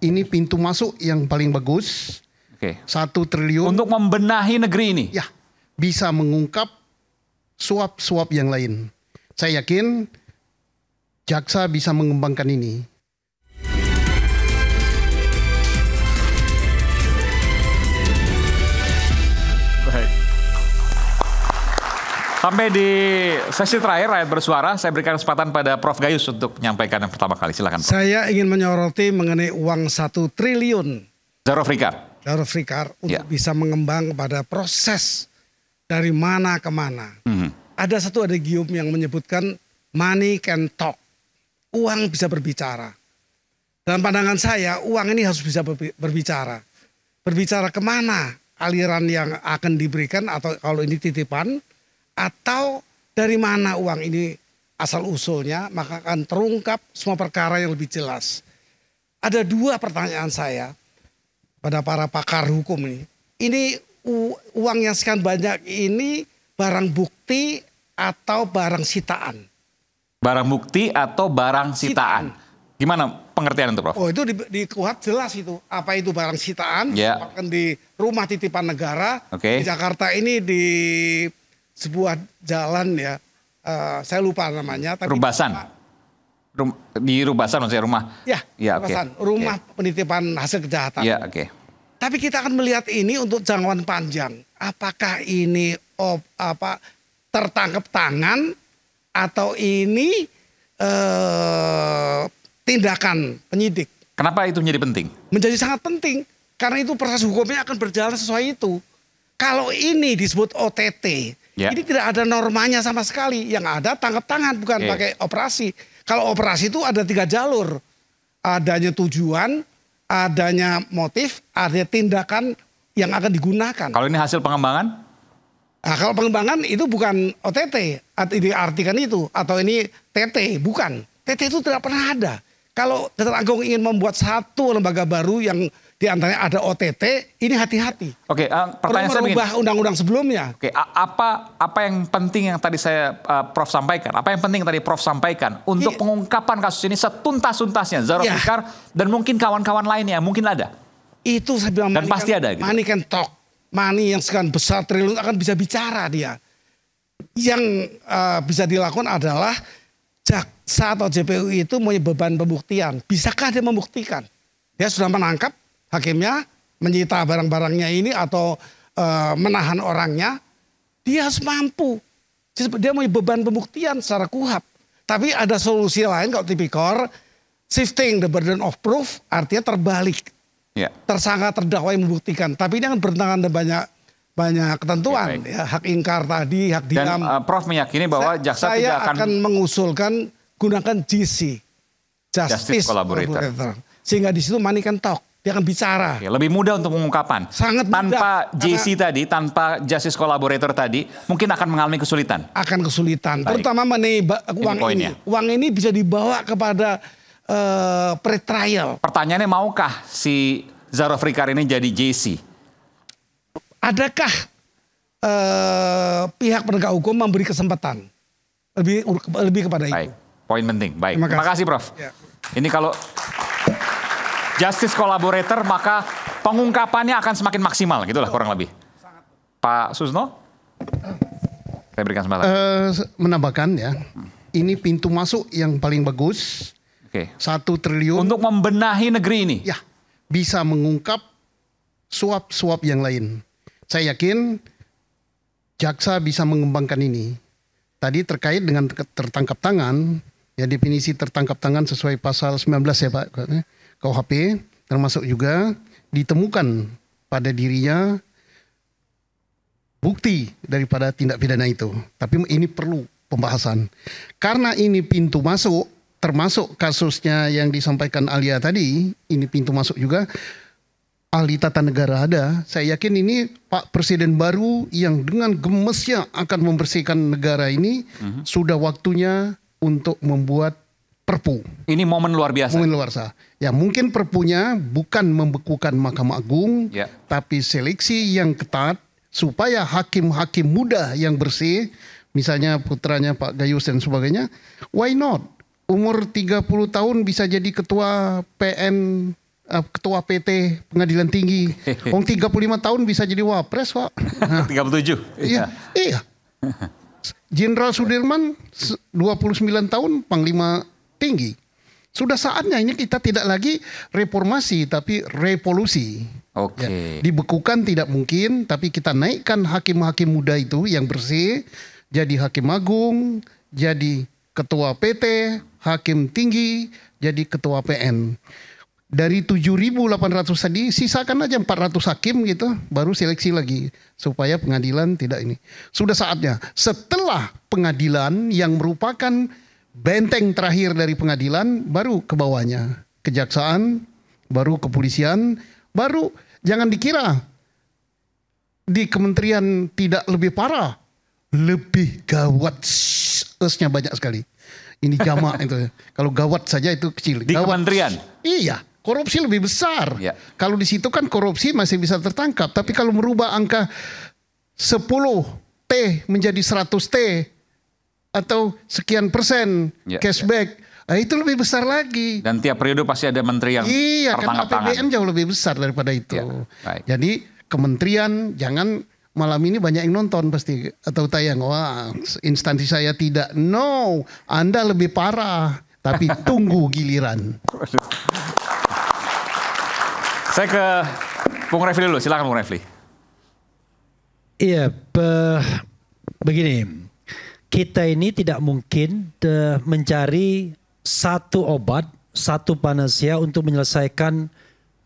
ini pintu masuk yang paling bagus. Oke. 1 triliun. Untuk membenahi negeri ini. Ya, bisa mengungkap suap-suap yang lain. Saya yakin jaksa bisa mengembangkan ini. Baik. Sampai di sesi terakhir Rakyat Bersuara, saya berikan kesempatan pada Prof. Gayus untuk menyampaikan yang pertama kali. Silakan, Prof. Saya ingin menyoroti mengenai uang 1 triliun. Zarofrikar. Zarofrikar untuk Ya. bisa mengembang kepada proses dari mana ke mana. Ada satu adagium yang menyebutkan money can talk. Uang bisa berbicara. Dalam pandangan saya, uang ini harus bisa berbicara. Berbicara kemana aliran yang akan diberikan, atau kalau ini titipan, atau dari mana uang ini asal usulnya, maka akan terungkap semua perkara yang lebih jelas. Ada 2 pertanyaan saya pada para pakar hukum ini. Ini uang yang sekian banyak ini barang bukti atau barang sitaan? Barang bukti atau barang sitaan? Gimana pengertian itu, Prof? Oh, itu di KUHP jelas itu. Apa itu barang sitaan? Ya. Akan di rumah titipan negara. Oke. Di Jakarta ini di sebuah jalan ya. Saya lupa namanya. Tapi Rubasan. Di Rubasan maksudnya rumah. Ya, Ya, oke. Rubasan. Rumah penitipan hasil kejahatan. Ya, oke. Tapi kita akan melihat ini untuk jangkauan panjang. Apakah ini tertangkap tangan atau ini tindakan penyidik? Kenapa itu menjadi penting? Menjadi sangat penting karena itu proses hukumnya akan berjalan sesuai itu. Kalau ini disebut OTT, Ya. ini tidak ada normanya sama sekali. Yang ada tangkap tangan, bukan pakai operasi. Kalau operasi itu ada 3 jalur. Adanya tujuan, adanya motif, ada tindakan yang akan digunakan. Kalau ini hasil pengembangan? Nah, kalau pengembangan itu bukan OTT, diartikan itu, atau ini TT, bukan. TT itu tidak pernah ada. Kalau Kejaksaan Agung ingin membuat satu lembaga baru yang diantaranya ada OTT, ini hati-hati. Oke, pertanyaan Perlu saya begini. merubah undang-undang sebelumnya. Oke, apa yang penting yang tadi saya Prof sampaikan? Apa yang penting yang tadi Prof sampaikan untuk pengungkapan kasus ini setuntas-tuntasnya Zarofrikar dan mungkin kawan-kawan lainnya mungkin ada? Itu saya bilang Dan pasti ada gitu. money can talk. Money yang sekian besar triliun akan bisa bicara dia. Yang bisa dilakukan adalah jaksa atau JPU itu punya beban pembuktian. Bisakah dia membuktikan? Dia sudah menangkap hakimnya, menyita barang-barangnya ini atau menahan orangnya. Dia harus mampu. Dia punya beban pembuktian secara KUHP. Tapi ada solusi lain kalau tipikor, shifting the burden of proof, artinya terbalik. Ya. Tersangka terdakwa yang membuktikan. Tapi ini akan bertentangan dengan banyak ketentuan. Ya, hak ingkar tadi, hak Dan diam. Prof meyakini bahwa jaksa Saya tidak akan mengusulkan gunakan GC, Justice Collaborator. Sehingga di situ money can talk. Dia akan bicara. lebih mudah untuk pengungkapan. Sangat mudah. Tanpa JC tadi, tanpa Justice Collaborator tadi, mungkin akan mengalami kesulitan. Akan kesulitan. Baik. Terutama mengenai uang poinnya. ini. Uang ini bisa dibawa kepada pre-trial. Pertanyaannya, maukah si Zarofrikar ini jadi JC? Adakah pihak penegak hukum memberi kesempatan lebih kepada Baik, itu? poin penting. Baik, Terima terima kasih. kasih Prof. Ya. Ini kalau Justice Collaborator maka pengungkapannya akan semakin maksimal, gitulah kurang lebih. Pak Susno, saya berikan kesempatan. Menambahkan ya, ini pintu masuk yang paling bagus. Oke. 1 triliun. Untuk membenahi negeri ini. Ya, bisa mengungkap suap-suap yang lain. Saya yakin jaksa bisa mengembangkan ini. Tadi terkait dengan tertangkap tangan, ya definisi tertangkap tangan sesuai pasal 19 ya Pak, KUHP, termasuk juga ditemukan pada dirinya bukti daripada tindak pidana itu. Tapi ini perlu pembahasan. Karena ini pintu masuk, termasuk kasusnya yang disampaikan Alia tadi, ini pintu masuk juga. Ahli tata negara ada, saya yakin ini Pak Presiden baru yang dengan gemesnya akan membersihkan negara ini, sudah waktunya untuk membuat perpu. Ini momen luar biasa. Momen luar biasa. Ya mungkin perpunya bukan membekukan Mahkamah Agung, Ya. tapi seleksi yang ketat supaya hakim-hakim muda yang bersih, misalnya putranya Pak Gayus dan sebagainya, why not? Umur 30 tahun bisa jadi ketua PN ketua PT Pengadilan Tinggi. 35 tahun bisa jadi wapres kok. Nah, 37. iya. Jenderal Sudirman 29 tahun Panglima Tinggi. Sudah saatnya ini kita tidak lagi reformasi tapi revolusi. Oke. Ya, dibekukan tidak mungkin, tapi kita naikkan hakim-hakim muda itu yang bersih jadi hakim agung, jadi ketua PT, hakim tinggi, jadi ketua PN. Dari 7.800 tadi sisakan aja 400 hakim gitu, baru seleksi lagi supaya pengadilan tidak ini. Sudah saatnya setelah pengadilan yang merupakan benteng terakhir dari pengadilan, baru ke bawahnya kejaksaan, baru kepolisian, baru jangan dikira di kementerian tidak lebih parah, lebih gawat. S-nya banyak sekali. Ini jamak itu. Kalau gawat saja itu kecil. Di gawat. kementerian? Iya, korupsi lebih besar. Ya. Kalau di situ kan korupsi masih bisa tertangkap. Tapi kalau merubah angka 10 T menjadi 100 T atau sekian persen cashback, itu lebih besar lagi. Dan tiap periode pasti ada menteri yang tertangkap tangan. APBN jauh lebih besar daripada itu. Jadi kementerian jangan malam ini banyak yang nonton pasti atau tayang, wah instansi saya tidak. No, Anda lebih parah. Tapi tunggu giliran. Saya ke Bung Refli dulu, silakan Bung Refli. Iya, begini. Kita ini tidak mungkin mencari satu obat, satu panacea untuk menyelesaikan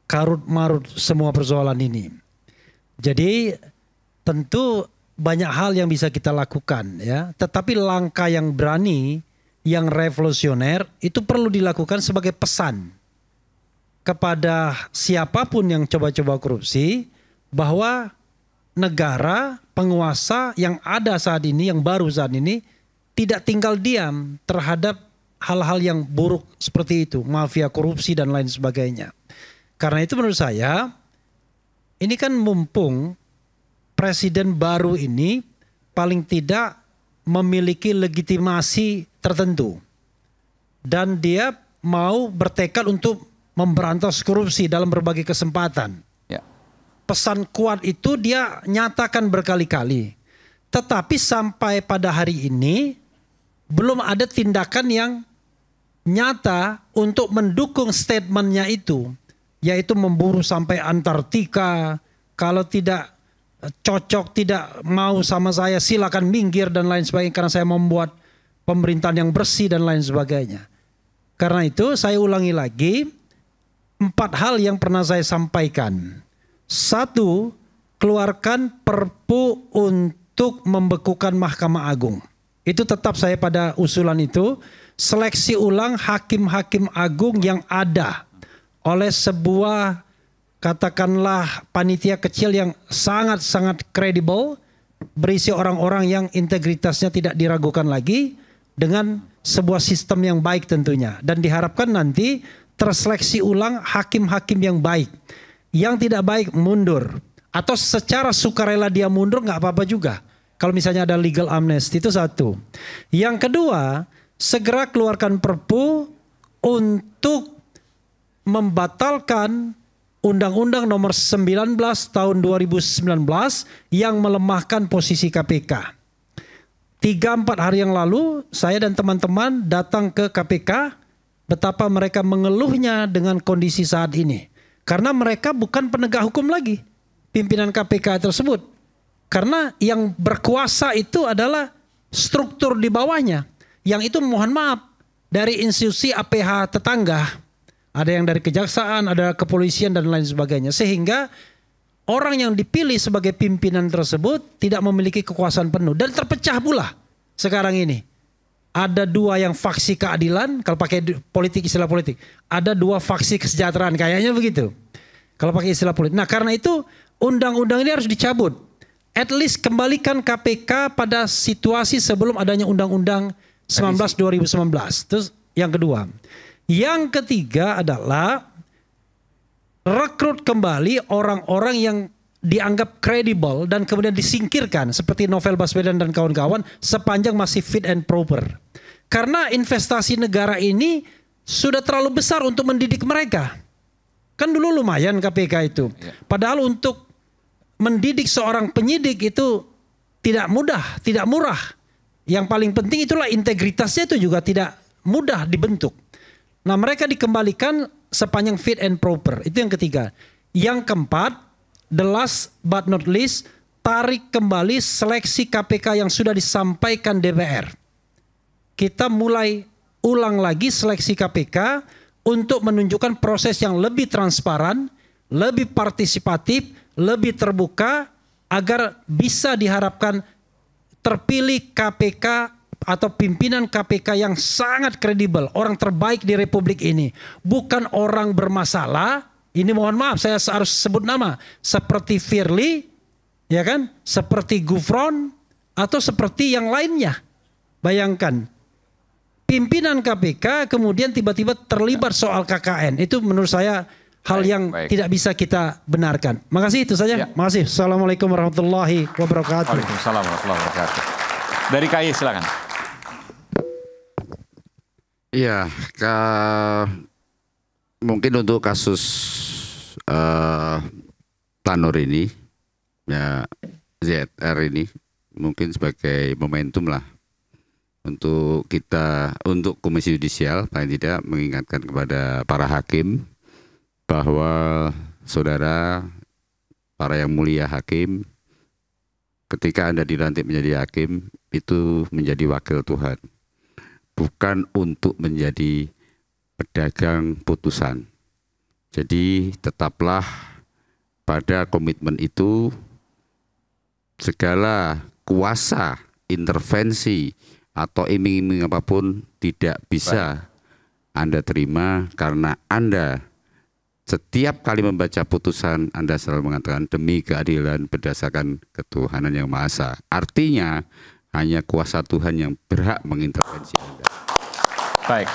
karut marut semua persoalan ini. Jadi tentu banyak hal yang bisa kita lakukan ya, tetapi langkah yang berani, yang revolusioner itu perlu dilakukan sebagai pesan kepada siapapun yang coba-coba korupsi bahwa negara, penguasa yang ada saat ini, yang baru saat ini tidak tinggal diam terhadap hal-hal yang buruk seperti itu, mafia korupsi dan lain sebagainya. Karena itu menurut saya ini kan mumpung presiden baru ini paling tidak memiliki legitimasi tertentu dan dia mau bertekad untuk memberantas korupsi dalam berbagai kesempatan. Pesan kuat itu dia nyatakan berkali-kali. Tetapi sampai pada hari ini belum ada tindakan yang nyata untuk mendukung statementnya itu. Yaitu memburu sampai Antartika. Kalau tidak cocok, tidak mau sama saya silakan minggir dan lain sebagainya. Karena saya membuat pemerintahan yang bersih dan lain sebagainya. Karena itu saya ulangi lagi 4 hal yang pernah saya sampaikan. 1, keluarkan perpu untuk membekukan Mahkamah Agung. Itu tetap saya pada usulan itu. Seleksi ulang hakim-hakim agung yang ada oleh sebuah katakanlah panitia kecil yang sangat-sangat kredibel. Berisi orang-orang yang integritasnya tidak diragukan lagi. Dengan sebuah sistem yang baik tentunya. Dan diharapkan nanti terseleksi ulang hakim-hakim yang baik. Yang tidak baik mundur atau secara sukarela dia mundur nggak apa-apa juga. Kalau misalnya ada legal amnesty itu 1. Yang kedua, segera keluarkan perpu untuk membatalkan Undang-Undang Nomor 19 tahun 2019 yang melemahkan posisi KPK. 3-4 hari yang lalu saya dan teman-teman datang ke KPK, betapa mereka mengeluhnya dengan kondisi saat ini. Karena mereka bukan penegak hukum lagi, pimpinan KPK tersebut. Karena yang berkuasa itu adalah struktur di bawahnya. Yang itu mohon maaf, dari institusi APH tetangga. Ada yang dari kejaksaan, ada kepolisian dan lain sebagainya. Sehingga orang yang dipilih sebagai pimpinan tersebut tidak memiliki kekuasaan penuh. Dan terpecah pula sekarang ini. Ada 2 yang faksi keadilan, kalau pakai politik, istilah politik. Ada 2 faksi kesejahteraan, kayaknya begitu. Kalau pakai istilah politik. Nah karena itu undang-undang ini harus dicabut. At least kembalikan KPK pada situasi sebelum adanya undang-undang 19 2019. Terus yang kedua. Yang ketiga adalah rekrut kembali orang-orang yang dianggap kredibel dan kemudian disingkirkan seperti Novel Baswedan dan kawan-kawan sepanjang masih fit and proper. Karena investasi negara ini sudah terlalu besar untuk mendidik mereka. Kan dulu lumayan KPK itu. Padahal untuk mendidik seorang penyidik itu tidak mudah, tidak murah. Yang paling penting itulah integritasnya itu juga tidak mudah dibentuk. Nah, mereka dikembalikan sepanjang fit and proper. Itu yang ketiga. Yang keempat, the last but not least, tarik kembali seleksi KPK yang sudah disampaikan DPR. Kita mulai ulang lagi seleksi KPK untuk menunjukkan proses yang lebih transparan, lebih partisipatif, lebih terbuka, agar bisa diharapkan terpilih KPK atau pimpinan KPK yang sangat kredibel, orang terbaik di Republik ini. Bukan orang bermasalah, ini mohon maaf saya harus sebut nama, seperti Firly, ya kan, seperti Gufron, atau seperti yang lainnya. Bayangkan, pimpinan KPK kemudian tiba-tiba terlibat soal KKN. Itu menurut saya hal yang tidak bisa kita benarkan. Makasih, itu saja. Makasih. Assalamualaikum warahmatullahi wabarakatuh. Waalaikumsalam warahmatullahi wabarakatuh. Dari KAI silakan. Iya, mungkin untuk kasus Tanur ini, ya ZR ini mungkin sebagai momentum lah untuk kita, untuk Komisi Yudisial paling tidak mengingatkan kepada para hakim bahwa saudara, para yang mulia hakim, ketika Anda dilantik menjadi hakim itu menjadi wakil Tuhan, bukan untuk menjadi pedagang putusan. Jadi tetaplah pada komitmen itu, segala kuasa, intervensi, atau iming-iming apapun tidak bisa Anda terima, karena Anda setiap kali membaca putusan Anda selalu mengatakan demi keadilan berdasarkan ketuhanan yang Maha Esa. Artinya hanya kuasa Tuhan yang berhak mengintervensi Anda. Baik.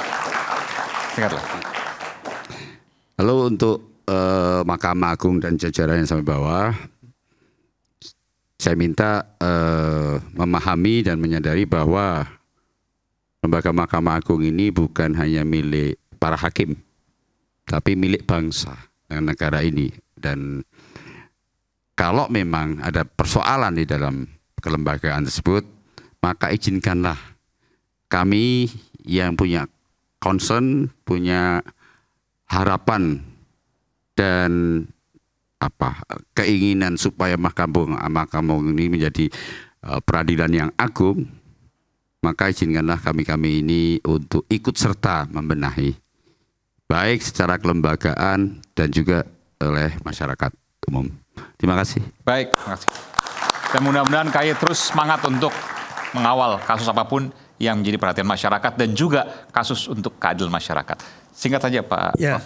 Singkatlah. Lalu untuk Mahkamah Agung dan jajaran yang sampai bawah, saya minta memahami dan menyadari bahwa lembaga Mahkamah Agung ini bukan hanya milik para hakim, tapi milik bangsa dan negara ini. Dan kalau memang ada persoalan di dalam kelembagaan tersebut, maka izinkanlah kami yang punya concern, punya harapan dan keinginan supaya Mahkamah Agung ini menjadi peradilan yang agung, maka izinkanlah kami ini untuk ikut serta membenahi, baik secara kelembagaan dan juga oleh masyarakat umum. Terima kasih. Baik, terima kasih. Dan mudah-mudahan KAI terus semangat untuk mengawal kasus apapun yang menjadi perhatian masyarakat dan juga kasus untuk keadilan masyarakat. Singkat saja Pak. Ya,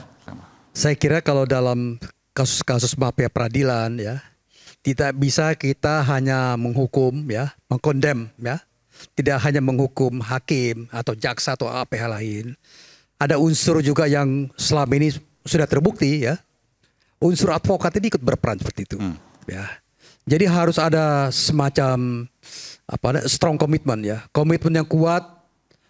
saya kira kalau dalam kasus-kasus mafia peradilan, ya, tidak bisa kita hanya menghukum, ya, mengkondem, ya, tidak hanya menghukum hakim atau jaksa atau apa hal lain. Ada unsur juga yang selama ini sudah terbukti, ya, unsur advokat ini ikut berperan seperti itu, ya. Jadi harus ada semacam strong commitment, ya, komitmen yang kuat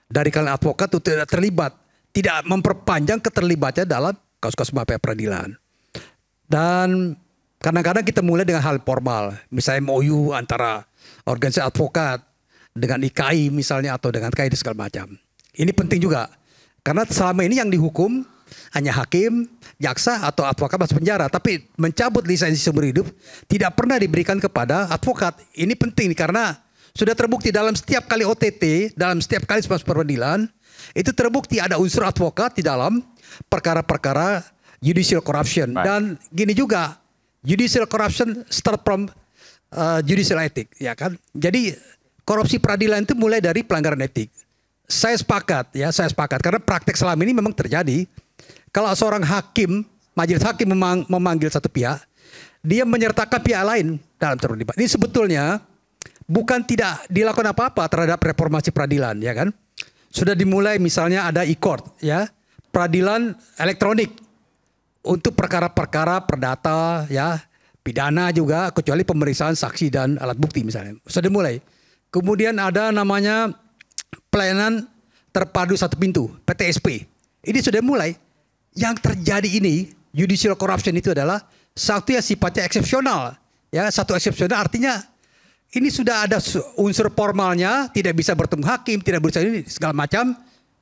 dari kalian advokat untuk tidak terlibat, tidak memperpanjang keterlibatannya dalam kasus-kasus mafia peradilan. Dan kadang-kadang kita mulai dengan hal formal, misalnya MOU antara organisasi advokat dengan IKAI misalnya atau dengan KAI dan segala macam. Ini penting juga karena selama ini yang dihukum hanya hakim, jaksa atau advokat masuk penjara, tapi mencabut lisensi seumur hidup tidak pernah diberikan kepada advokat. Ini penting karena sudah terbukti dalam setiap kali OTT, dalam setiap kali proses peradilan itu terbukti ada unsur advokat di dalam perkara-perkara judicial corruption. Baik. Dan gini juga, judicial corruption start from judicial ethic, ya kan? Jadi korupsi peradilan itu mulai dari pelanggaran etik. Saya sepakat, ya, saya sepakat karena praktek selama ini memang terjadi. Kalau seorang hakim, majelis hakim memanggil satu pihak, dia menyertakan pihak lain dalam terlibat. Ini sebetulnya bukan tidak dilakukan apa-apa terhadap reformasi peradilan, ya kan? Sudah dimulai misalnya ada e-court, ya, peradilan elektronik untuk perkara-perkara perdata, ya, pidana juga, kecuali pemeriksaan saksi dan alat bukti misalnya. Sudah dimulai. Kemudian ada namanya pelayanan terpadu satu pintu, PTSP. Ini sudah mulai. Yang terjadi ini judicial corruption itu adalah satu yang sifatnya eksepsional. Ya, satu eksepsional artinya ini sudah ada unsur formalnya, tidak bisa bertemu hakim, tidak bisa ini segala macam,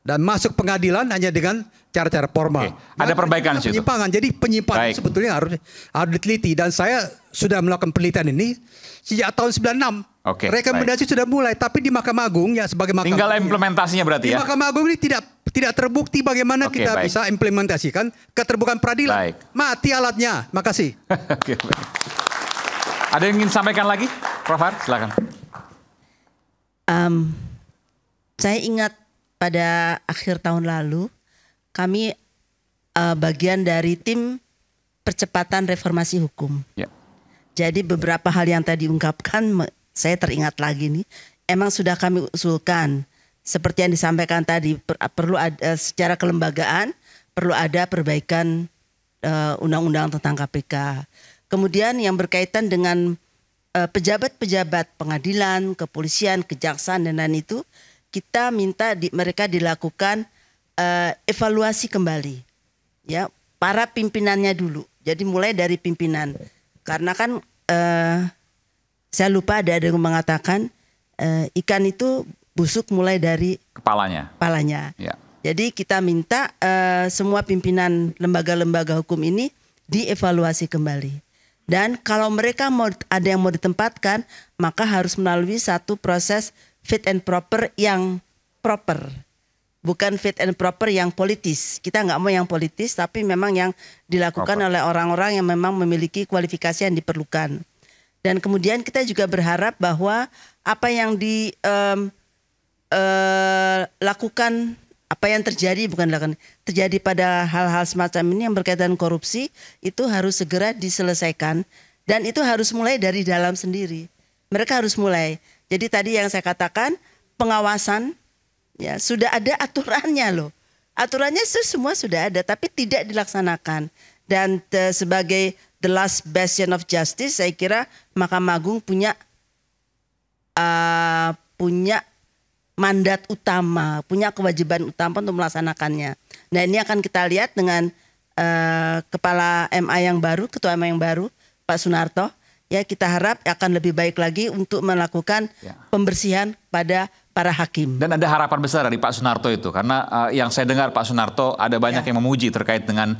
dan masuk pengadilan hanya dengan cara-cara formal. Ada perbaikan situ. Penyimpangan. Jadi penyimpangan sebetulnya harus diteliti, dan saya sudah melakukan penelitian ini sejak tahun 96. Rekomendasi sudah mulai, tapi di Mahkamah Agung ya sebagai Mahkamah tinggal Agung, implementasinya berarti ya. Di Mahkamah Agung ini tidak terbukti bagaimana kita bisa implementasikan keterbukaan peradilan. Mati alatnya. Makasih. Ada yang ingin sampaikan lagi? Prof Har, silakan. Saya ingat pada akhir tahun lalu, kami bagian dari tim percepatan reformasi hukum. Ya. Jadi beberapa hal yang tadi diungkapkan, saya teringat lagi nih, emang sudah kami usulkan. Seperti yang disampaikan tadi, perlu ada secara kelembagaan, perlu ada perbaikan undang-undang tentang KPK. Kemudian yang berkaitan dengan pejabat-pejabat pengadilan, kepolisian, kejaksaan dan lain itu, kita minta mereka dilakukan evaluasi kembali, ya, para pimpinannya dulu. Jadi mulai dari pimpinan, karena kan saya lupa ada yang mengatakan ikan itu busuk mulai dari kepalanya. Ya. Jadi kita minta semua pimpinan lembaga-lembaga hukum ini dievaluasi kembali. Dan kalau mereka ada yang mau ditempatkan, maka harus melalui satu proses fit and proper yang proper. Bukan fit and proper yang politis. Kita nggak mau yang politis, tapi memang yang dilakukan oleh orang-orang yang memang memiliki kualifikasi yang diperlukan. Dan kemudian kita juga berharap bahwa apa yang dilakukan, apa yang terjadi terjadi pada hal-hal semacam ini yang berkaitan korupsi itu harus segera diselesaikan, dan itu harus mulai dari dalam sendiri. Mereka harus mulai. Jadi tadi yang saya katakan, pengawasan ya sudah ada aturannya loh. Aturannya semua sudah ada tapi tidak dilaksanakan. Dan sebagai the last bastion of justice, saya kira Mahkamah Agung punya mandat utama, punya kewajiban utama untuk melaksanakannya. Nah, ini akan kita lihat dengan Kepala MA yang baru, Ketua MA yang baru, Pak Sunarto. Ya, kita harap akan lebih baik lagi untuk melakukan pembersihan pada para hakim. Dan ada harapan besar dari Pak Sunarto itu, karena yang saya dengar Pak Sunarto ada banyak yang memuji terkait dengan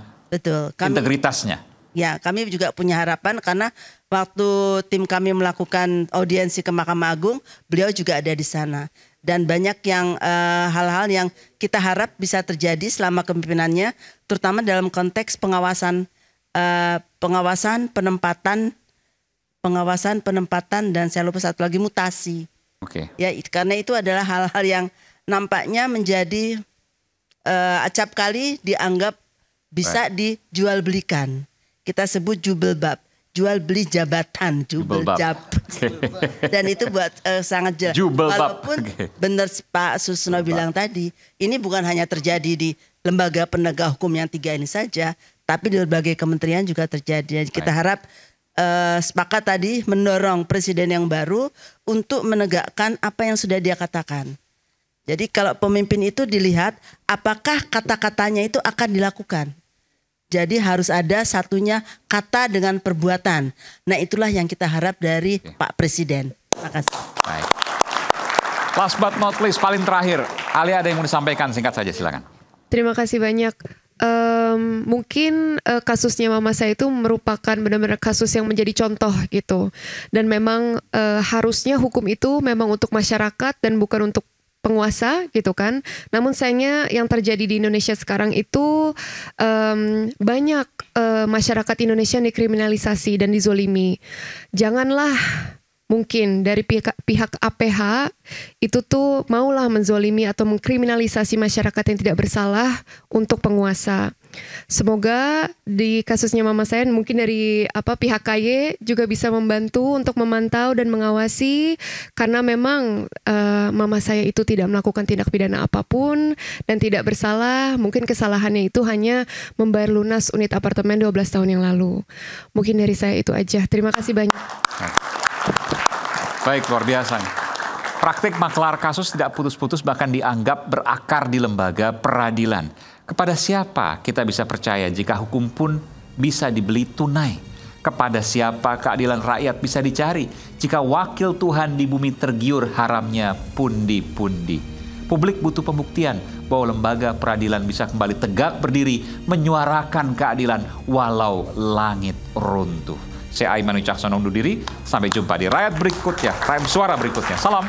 integritasnya. Ya, kami juga punya harapan karena waktu tim kami melakukan audiensi ke Mahkamah Agung, beliau juga ada di sana. Dan banyak yang hal-hal yang kita harap bisa terjadi selama kepemimpinannya, terutama dalam konteks pengawasan, penempatan dan saya lupa satu lagi mutasi. Ya, karena itu adalah hal-hal yang nampaknya menjadi acap kali dianggap bisa dijual belikan. Kita sebut jubelbab. Jual beli jabatan, jubelbab. Dan itu buat sangat jelas. Walaupun benar Pak Susno bilang tadi, ini bukan hanya terjadi di lembaga penegak hukum yang 3 ini saja, tapi di berbagai kementerian juga terjadi. Dan kita harap sepakat tadi mendorong presiden yang baru untuk menegakkan apa yang sudah dia katakan. Jadi kalau pemimpin itu dilihat apakah kata-katanya itu akan dilakukan. Jadi harus ada satunya kata dengan perbuatan. Nah, itulah yang kita harap dari Pak Presiden. Terima kasih. Baik. Last but not least, paling terakhir, Alia ada yang mau disampaikan, singkat saja silakan. Terima kasih banyak. Mungkin kasusnya mama saya itu merupakan benar-benar kasus yang menjadi contoh gitu. Dan memang harusnya hukum itu memang untuk masyarakat dan bukan untuk penguasa gitu kan. Namun sayangnya yang terjadi di Indonesia sekarang itu banyak masyarakat Indonesia yang dikriminalisasi dan dizolimi. Janganlah mungkin dari pihak APH itu tuh maulah menzolimi atau mengkriminalisasi masyarakat yang tidak bersalah untuk penguasa. Semoga di kasusnya mama saya mungkin dari pihak KY juga bisa membantu untuk memantau dan mengawasi, karena memang mama saya itu tidak melakukan tindak pidana apapun dan tidak bersalah. Mungkin kesalahannya itu hanya membayar lunas unit apartemen 12 tahun yang lalu. Mungkin dari saya itu aja. Terima kasih banyak. Baik, luar biasa. Praktik maklar kasus tidak putus-putus bahkan dianggap berakar di lembaga peradilan. Kepada siapa kita bisa percaya jika hukum pun bisa dibeli tunai? Kepada siapa keadilan rakyat bisa dicari jika wakil Tuhan di bumi tergiur haramnya pundi-pundi? Publik butuh pembuktian bahwa lembaga peradilan bisa kembali tegak berdiri menyuarakan keadilan walau langit runtuh. Saya Aiman Wicaksono undur diri, sampai jumpa di Rakyat berikutnya, Rakyat Suara berikutnya. Salam.